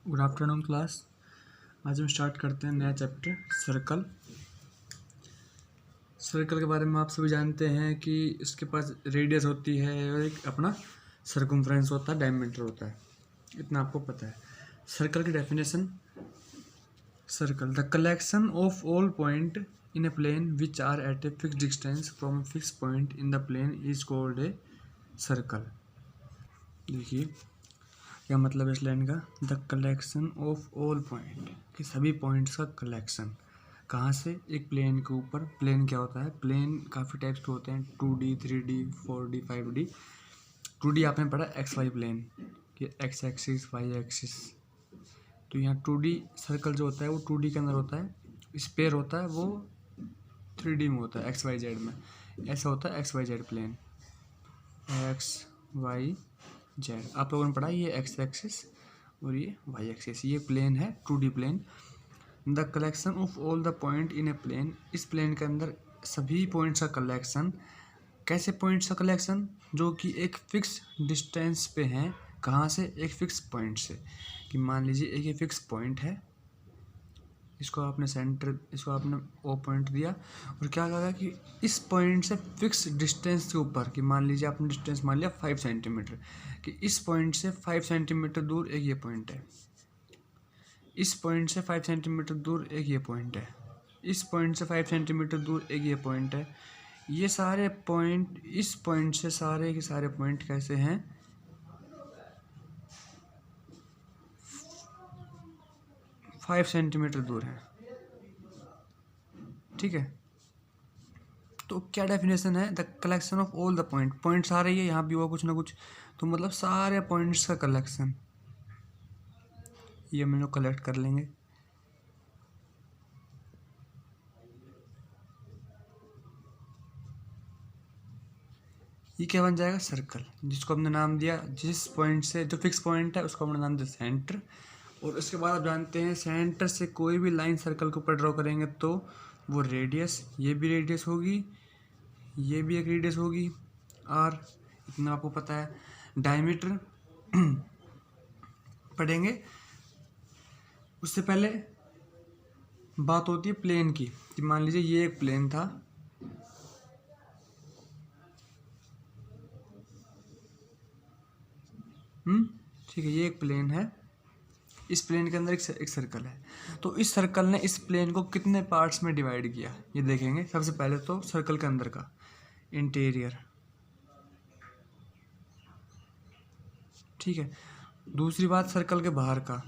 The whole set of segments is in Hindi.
Good afternoon class. आज हम स्टार्ट करते हैं नया चैप्टर सर्कल। सर्कल के बारे में आप सभी जानते हैं कि इसके पास रेडियस होती है और एक अपना सर्कमफ्रेंस होता है, डायमीटर होता है, इतना आपको पता है। सर्कल की definition: circle the collection of all point in a plane which are at a fix distance from fix point in the plane is called a circle. देखिए क्या मतलब है इस लाइन का, the collection of all point, कि सभी पॉइंट्स का कलेक्शन कहाँ से, एक प्लेन के ऊपर। प्लेन क्या होता है, प्लेन काफ़ी टाइप्स के होते हैं, 2D 3D 4D 5D। 2D आपने पढ़ा एक्स वाई प्लेन, कि एक्स एक्सिस वाई एक्सिस। तो यहाँ 2D सर्कल जो होता है वो 2D के अंदर होता है, स्पेयर होता है वो 3D में होता है, एक्स वाई जेड में। ऐसा होता है X Y Z plane, X Y Z. आप लोगों ने पढ़ा ये एक्स एक्सिस और ये वाई एक्सिस, ये प्लेन है 2D plane. The collection of all the point in a plane, इस प्लेन के अंदर सभी पॉइंट्स का कलेक्शन। कैसे पॉइंट्स का कलेक्शन, जो कि एक फिक्स डिस्टेंस पे हैं। कहाँ से, एक फिक्स पॉइंट से। कि मान लीजिए एक ये फिक्स पॉइंट है, इसको आपने सेंटर, इसको आपने ओ पॉइंट दिया और क्या कहा कि इस पॉइंट से फिक्स डिस्टेंस के ऊपर, कि मान लीजिए आपने डिस्टेंस मान लिया 5 सेंटीमीटर, कि इस पॉइंट से 5 सेंटीमीटर दूर एक ये पॉइंट है, इस पॉइंट से 5 सेंटीमीटर दूर एक ये पॉइंट है, इस पॉइंट से 5 सेंटीमीटर दूर एक ये पॉइंट है। ये सारे पॉइंट इस पॉइंट से सारे के सारे पॉइंट कैसे हैं, 5 सेंटीमीटर दूर है। ठीक है, तो क्या डेफिनेशन है, the collection of all the point. Points आ रही है यहाँ भी हुआ कुछ ना कुछ, तो मतलब सारे पॉइंट्स का कलेक्शन, ये हम लोग कलेक्ट कर लेंगे। ये क्या बन जाएगा, सर्कल, जिसको हमने नाम दिया, जिस पॉइंट से जो फिक्स पॉइंट है उसको हमने नाम दिया सेंटर। और उसके बाद आप जानते हैं सेंटर से कोई भी लाइन सर्कल के ऊपर ड्रॉ करेंगे तो वो रेडियस, ये भी रेडियस होगी, ये भी एक रेडियस होगी आर, इतना आपको पता है। डायमीटर पढ़ेंगे, उससे पहले बात होती है प्लेन की, कि मान लीजिए ये एक प्लेन था, ठीक है, ये एक प्लेन है, इस प्लेन के अंदर एक सर्कल है। तो इस सर्कल ने इस प्लेन को कितने पार्ट्स में डिवाइड किया, ये देखेंगे। सबसे पहले तो सर्कल के अंदर का इंटीरियर, ठीक है। दूसरी बात सर्कल के बाहर का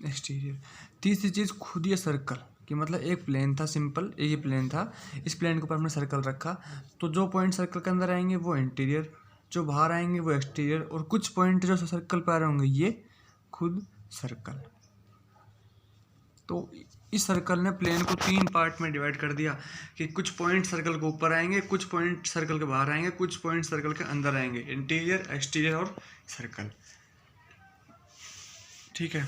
एक्सटीरियर। तीसरी चीज़ खुद ये सर्कल, कि मतलब एक प्लेन था सिंपल, एक ही प्लेन था, इस प्लेन के ऊपर हमने सर्कल रखा, तो जो पॉइंट सर्कल के अंदर आएंगे वो इंटीरियर, जो बाहर आएंगे वो एक्सटीरियर, और कुछ पॉइंट जो सर्कल पर आ रहे होंगे ये खुद सर्कल। तो इस सर्कल ने प्लेन को 3 पार्ट में डिवाइड कर दिया, कि कुछ पॉइंट सर्कल के ऊपर आएंगे, कुछ पॉइंट सर्कल के बाहर आएंगे, कुछ पॉइंट सर्कल के अंदर आएंगे, इंटीरियर, एक्सटीरियर और सर्कल। ठीक है,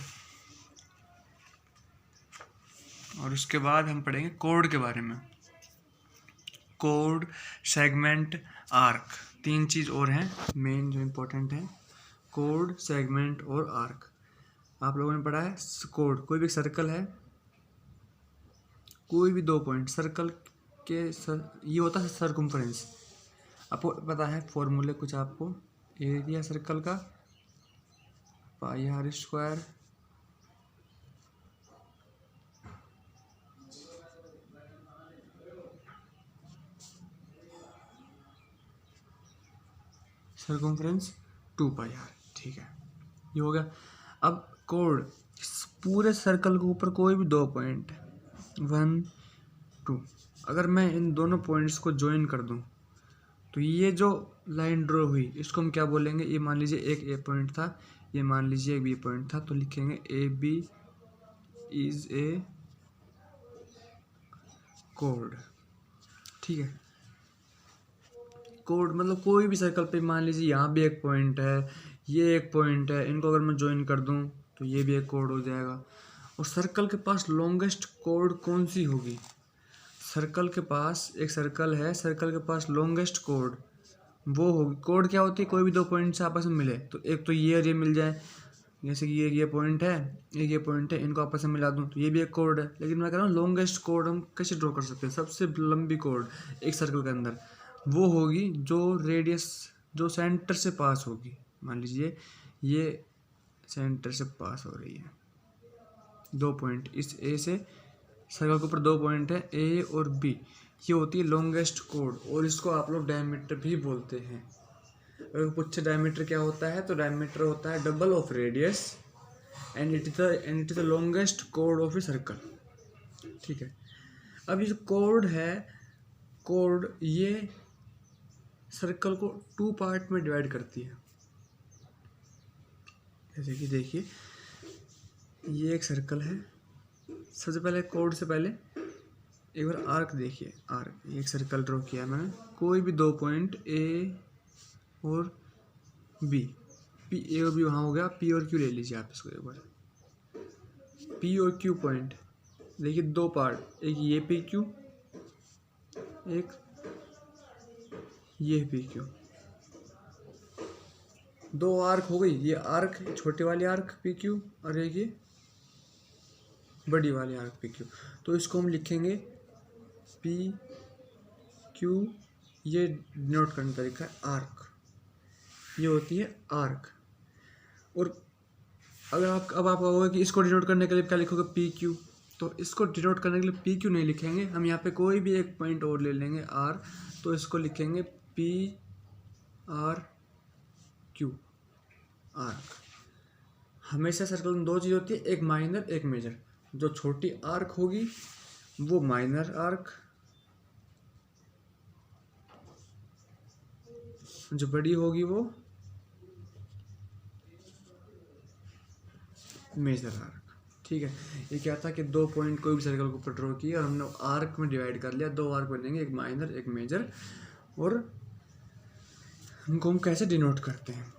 और उसके बाद हम पढ़ेंगे कोड के बारे में। कोड, सेगमेंट, आर्क, 3 चीज़ और हैं मेन जो इम्पोर्टेंट है, कोड, सेगमेंट और आर्क। आप लोगों ने पढ़ा है कोड, कोई भी सर्कल है, कोई भी 2 पॉइंट सर्कल के ये होता है सर्कमफ्रेंस। आपको पता है फॉर्मूले कुछ, आपको एरिया सर्कल का pi r square circumference 2 pi r, ठीक है, ये हो गया। अब कोड, पूरे सर्कल के ऊपर कोई भी 2 पॉइंट 1 2, अगर मैं इन दोनों पॉइंट्स को ज्वाइन कर दूं तो ये जो लाइन ड्रॉ हुई इसको हम क्या बोलेंगे, ये मान लीजिए एक ए पॉइंट था, ये मान लीजिए एक बी पॉइंट था, तो लिखेंगे ए बी इज ए कोड। ठीक है, कोड मतलब कोई भी सर्कल पे, मान लीजिए यहाँ भी एक पॉइंट है, ये एक पॉइंट है, इनको अगर मैं ज्वाइन कर दूं तो ये भी एक कोड हो जाएगा। और सर्कल के पास लॉन्गेस्ट कोड कौन सी होगी, सर्कल के पास एक सर्कल है, सर्कल के पास लॉन्गेस्ट कोड वो होगी। कोड क्या होती है, कोई भी दो पॉइंट्स आपस में मिले, तो एक तो ये और ये मिल जाए, जैसे कि ये पॉइंट है, एक ये पॉइंट है, इनको आपस में मिला दूं तो ये भी एक कोड है। लेकिन मैं कह रहा हूँ लॉन्गेस्ट कोड हम कैसे ड्रॉ कर सकते हैं, सबसे लंबी कोड एक सर्कल के अंदर वो होगी जो रेडियस, जो सेंटर से पास होगी। मान लीजिए ये सेंटर से पास हो रही है, दो पॉइंट इस ए से सर्कल के ऊपर दो पॉइंट है ए और बी, ये होती है लॉन्गेस्ट कोड, और इसको आप लोग डायमीटर भी बोलते हैं। अगर पूछे डायमीटर क्या होता है, तो डायमीटर होता है double of radius and it is the longest कोड ऑफ ए सर्कल। ठीक है, अब ये जो कोड है, कोड ये सर्कल को टू पार्ट में डिवाइड करती है। जैसे कि देखिए ये एक सर्कल है, सबसे पहले कोड से पहले एक बार आर्क देखिए, आर्क, एक सर्कल ड्रॉ किया मैंने, कोई भी दो पॉइंट ए और बी, पी ए और बी वहाँ हो गया, पी और क्यू ले लीजिए आप इसको एक बार, पी और क्यू पॉइंट, देखिए दो पार्ट, एक ये पी क्यू, एक ये पी क्यू, दो आर्क हो गई, ये आर्क छोटी वाली आर्क पी क्यू और एक ये बड़ी वाली आर्क पी क्यू। तो इसको हम लिखेंगे पी क्यू, ये डिनोट करने का तरीका है आर्क, ये होती है आर्क। और अगर अब आप कहोगे कि इसको डिनोट करने के लिए क्या लिखोगे, पी क्यू, तो इसको डिनोट करने के लिए पी क्यू नहीं लिखेंगे हम, यहाँ पे कोई भी एक पॉइंट और ले लेंगे आर, तो इसको लिखेंगे पी आर क्यू, आर्क। हमेशा सर्कल में दो चीज़ होती है, एक माइनर एक मेजर। जो छोटी आर्क होगी वो माइनर आर्क, जो बड़ी होगी वो मेजर आर्क। ठीक है, ये क्या था कि दो पॉइंट कोई भी सर्कल के ऊपर ड्रॉ किया और हमने आर्क में डिवाइड कर लिया, दो आर्क बनेंगे, एक माइनर एक मेजर, और उनको हम कैसे डिनोट करते हैं।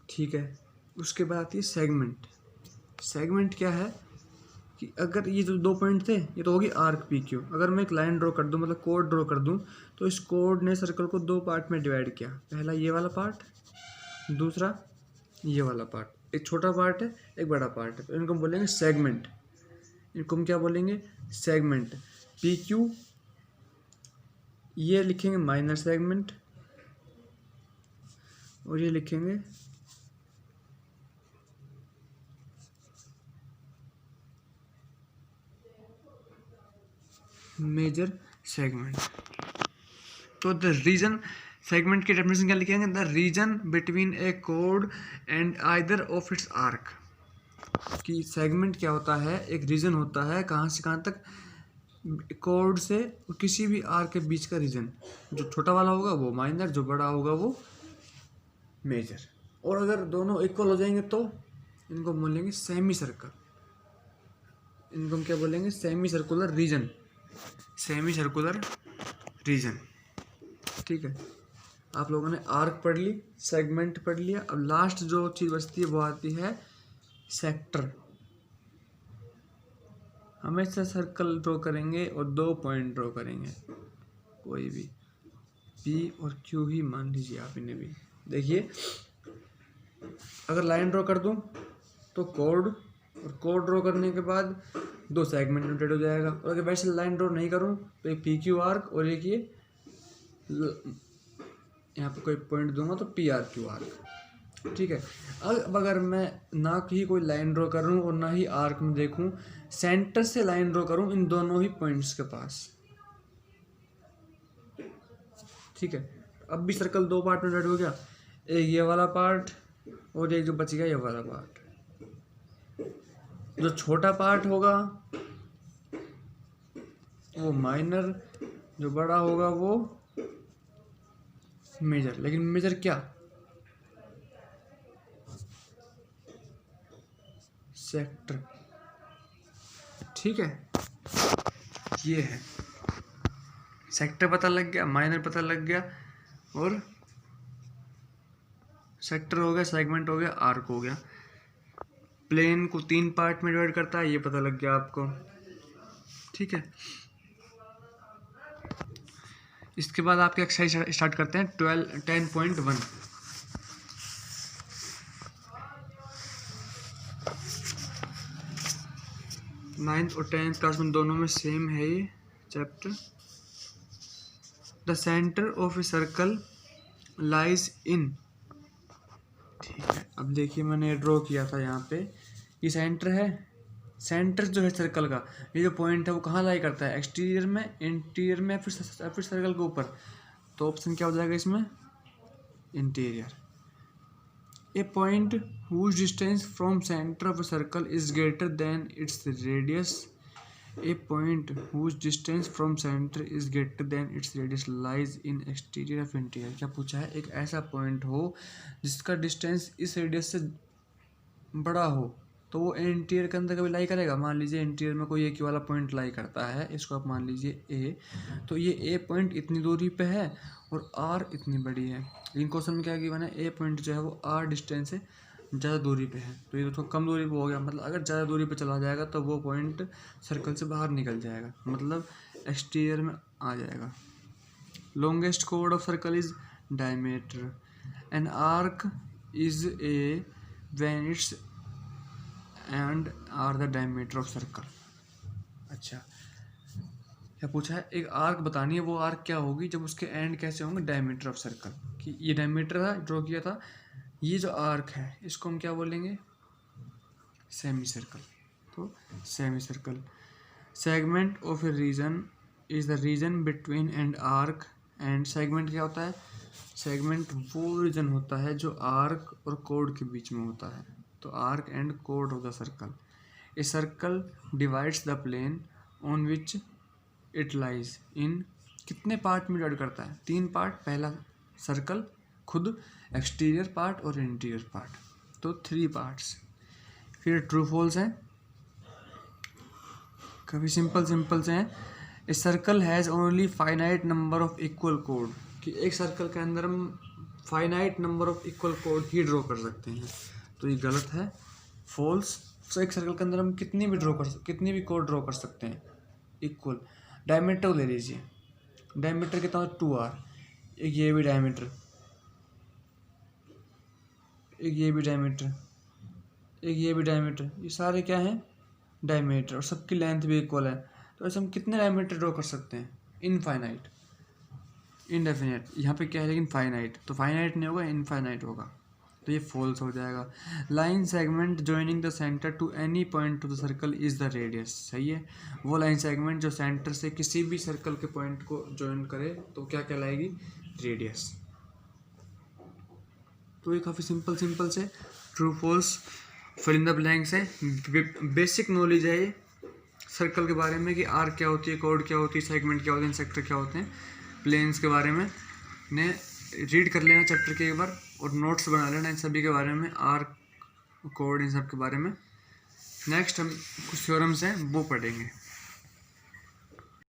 ठीक है, उसके बाद आती है सेगमेंट। सेगमेंट क्या है कि अगर ये जो दो पॉइंट थे ये तो होगी आर्क पी क्यू, अगर मैं एक लाइन ड्रॉ कर दूं, मतलब कोड ड्रॉ कर दूं, तो इस कोड ने सर्कल को दो पार्ट में डिवाइड किया, पहला ये वाला पार्ट, दूसरा ये वाला पार्ट, एक छोटा पार्ट है एक बड़ा पार्ट है, तो इनको हम बोलेंगे सेगमेंट। इनको हम क्या बोलेंगे, सेगमेंट। पी क्यू ये लिखेंगे माइनर सेगमेंट, और ये लिखेंगे मेजर सेगमेंट। तो द रीजन, सेगमेंट की डेफिनेशन क्या लिखेंगे, the region between A code and either of its arc. कि सेगमेंट क्या होता है, एक रीजन होता है कहाँ से कहाँ तक, कोड से किसी भी आर्क के बीच का रीजन, जो छोटा वाला होगा वो माइनर, जो बड़ा होगा वो मेजर। और अगर दोनों इक्वल हो जाएंगे तो इनको बोलेंगे सेमी सर्कल, इनको हम क्या बोलेंगे, semi circular region, semi circular region. ठीक है, आप लोगों ने आर्क पढ़ ली, सेगमेंट पढ़ लिया, अब लास्ट जो चीज़ बचती है वो आती है सेक्टर। हमेशा सर्कल ड्रॉ करेंगे और दो पॉइंट ड्रॉ करेंगे, कोई भी पी और क्यू ही मान लीजिए आप इन्हें भी। देखिए अगर लाइन ड्रॉ कर दूं तो कोड, और कोड ड्रॉ करने के बाद दो सेगमेंट नोटेड हो जाएगा, और अगर वैसे लाइन ड्रॉ नहीं करूं तो एक पी क्यू आर्क और एक ये यहाँ पे कोई पॉइंट दूंगा तो पी आर क्यू आर्क। ठीक है, अब अगर मैं ना ही कोई लाइन ड्रॉ करूं और ना ही आर्क में देखूं, सेंटर से लाइन ड्रॉ करूं इन दोनों ही पॉइंट्स के पास। ठीक है, अब भी सर्कल दो पार्ट में डिवाइड हो गया, एक ये वाला पार्ट और एक जो बच गया ये वाला पार्ट। जो छोटा पार्ट होगा वो माइनर, जो बड़ा होगा वो मेजर। लेकिन मेजर क्या, सेक्टर। ठीक है, ये है सेक्टर, पता लग गया, माइनर पता लग गया, और सेक्टर हो गया, सेगमेंट हो गया, आर्क हो गया। प्लेन को तीन पार्ट में डिवाइड करता है, ये पता लग गया आपको। ठीक है, इसके बाद आपके एक्सरसाइज स्टार्ट करते हैं 10.1। नाइन्थ और 10th क्लास में दोनों में सेम है ये chapter. The centre of a circle lies in, ठीक है। अब देखिए मैंने ड्रॉ किया था यहाँ पे, ये सेंटर है। सेंटर जो है सर्कल का, ये जो पॉइंट है वो कहाँ लाई करता है, एक्सटीरियर में, इंटीरियर में, फिर सर्कल के ऊपर। तो ऑप्शन क्या हो जाएगा इसमें, interior. A point whose distance from centre of a circle is greater than its radius. A point whose distance from centre is greater than its radius lies in exterior of interior. क्या पूछा है, एक ऐसा पॉइंट हो जिसका डिस्टेंस इस रेडियस से बड़ा हो तो वो इंटीरियर के अंदर कभी लाई करेगा। मान लीजिए इंटीरियर में कोई एक वाला पॉइंट लाई करता है, इसको आप मान लीजिए ए, तो ये ए पॉइंट इतनी दूरी पे है और आर इतनी बड़ी है। लेकिन क्वेश्चन में क्या गिवन है, ए पॉइंट जो है वो आर डिस्टेंस से ज़्यादा दूरी पे है, तो ये तो कम दूरी पे हो गया। मतलब अगर ज़्यादा दूरी पे चला जाएगा तो वो पॉइंट सर्कल से बाहर निकल जाएगा, मतलब एक्सटीरियर में आ जाएगा। लॉन्गेस्ट कोड of circle is diameter. An arc is a when its end are the diameter of circle. अच्छा, क्या पूछा है, एक आर्क बतानी है, वो आर्क क्या होगी जब उसके एंड कैसे होंगे, डायमीटर ऑफ सर्कल। कि ये डायमीटर था, ड्रॉ किया था, ये जो आर्क है इसको हम क्या बोलेंगे, सेमी सर्कल। तो semi circle. Segment of a region is the region between and arc and. Segment क्या होता है, सेगमेंट वो रीजन होता है जो आर्क और कोड के बीच में होता है। तो आर्क एंड कोड of the circle. A circle divides the plane on which it lies in. कितने पार्ट में डिवाइड करता है, 3 पार्ट। पहला सर्कल खुद, एक्सटीरियर पार्ट और इंटीरियर पार्ट, तो 3 पार्ट्स। फिर ट्रू फॉल्स हैं, काफ़ी सिंपल से हैं। A circle has only finite number of equal code. कि एक सर्कल के अंदर हम finite number of equal code he draw कर सकते हैं, तो ये गलत है, फॉल्स। तो एक सर्कल के अंदर हम कितनी भी कोड ड्रॉ कर सकते हैं इक्वल। डायमीटर ले लीजिए, डायमीटर कितना है 2r। एक ये भी डायमीटर, एक ये भी डायमीटर, एक ये भी डायमीटर, ये सारे क्या हैं, डायमीटर, और सबकी लेंथ भी इक्वल है। तो ऐसे हम कितने डायमीटर ड्रॉ कर सकते हैं, इनफाइनाइट, इनडेफिनेट। यहाँ पे क्या है लेकिन फाइनाइट, तो फाइनाइट नहीं होगा, इनफाइनाइट होगा, तो ये फॉल्स हो जाएगा। Line segment joining the centre to any point of the circle is the radius. सही है, वो लाइन सेगमेंट जो सेंटर से किसी भी सर्कल के पॉइंट को जॉइन करे तो क्या कहलाएगी, रेडियस। तो ये काफ़ी सिंपल से true false fill in the blanks है। बेसिक नॉलेज है ये सर्कल के बारे में कि आर्क क्या होती है, कोड क्या होती है, सेगमेंट क्या होते हैं, सेक्टर क्या होते हैं, प्लेन्स के बारे में ने रीड कर लेना चैप्टर के एक बार और नोट्स बना लेना इन सभी के बारे में, आर्क, कोड, इन सब के बारे में। नेक्स्ट हम कुछ थ्योरम्स हैं वो पढ़ेंगे।